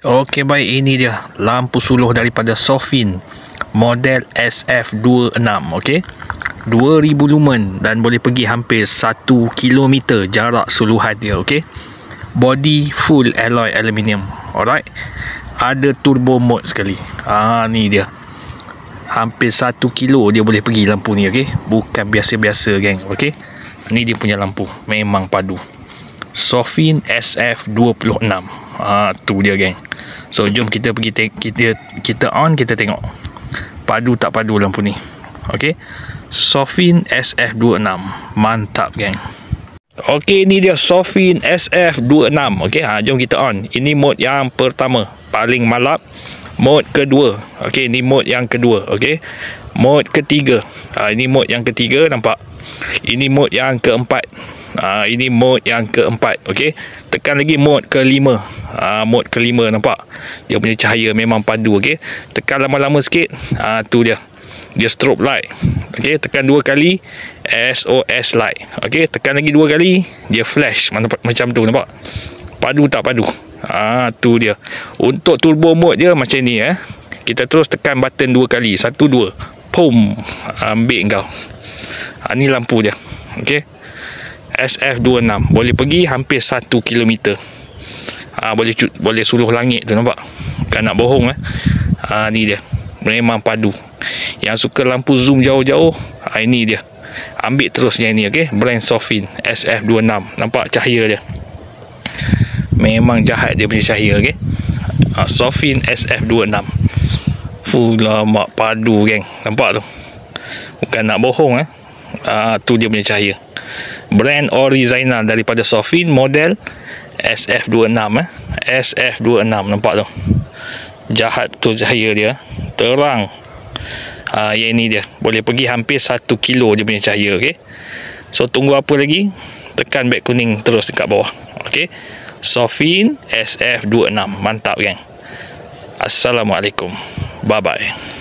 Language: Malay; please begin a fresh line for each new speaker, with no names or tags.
Okey, baik, ini dia lampu suluh daripada Sofin model SF26. okey, 2000 lumen dan boleh pergi hampir 1 km jarak suluhan dia. okey, body full alloy aluminium. Alright, ada turbo mode sekali. Ni dia, hampir 1 kilo dia boleh pergi lampu ni. okey, bukan biasa-biasa geng. okey, ni dia punya lampu, memang padu. Sofin SF26. Tu dia geng. So jom kita pergi kita on, kita tengok padu tak padu lampu ni. okey, Sofin SF26, mantap geng. okey, ni dia Sofin SF26. okey, jom kita on. Ini mode yang pertama, paling malap. Mode kedua, okey, ni mode yang kedua. okey, mode ketiga, ini mode yang ketiga, nampak. Ini mode yang keempat. Ini mode yang keempat. okey, tekan lagi mode kelima. Mode kelima, nampak dia punya cahaya memang padu. okey, tekan lama-lama sikit. Tu dia strobe light. okey, tekan 2 kali SOS light. okey, tekan lagi 2 kali, dia flash macam tu, nampak padu tak padu. Tu dia. Untuk turbo mode dia macam ni. Kita terus tekan button 2 kali, 1 2, pum, ambil kau. Ni lampu dia. okey, SF26 boleh pergi hampir 1 km. Boleh suluh langit tu, nampak. Bukan nak bohong. Ni dia, memang padu. Yang suka lampu zoom jauh-jauh, ini dia, ambil terus yang ni. okey, brand Sofin SF26, nampak cahaya dia, memang jahat dia punya cahaya. okey, Sofin SF26 full lama padu geng, nampak tu, bukan nak bohong. Tu dia punya cahaya, brand original daripada Sofin, model SF26. SF26, nampak tu, jahat betul cahaya dia, terang. Yang ni dia boleh pergi hampir 1 kilo dia punya cahaya. okey, so tunggu apa lagi, tekan beg kuning terus dekat bawah. okey, Sofin SF26, mantap geng. Assalamualaikum, bye bye.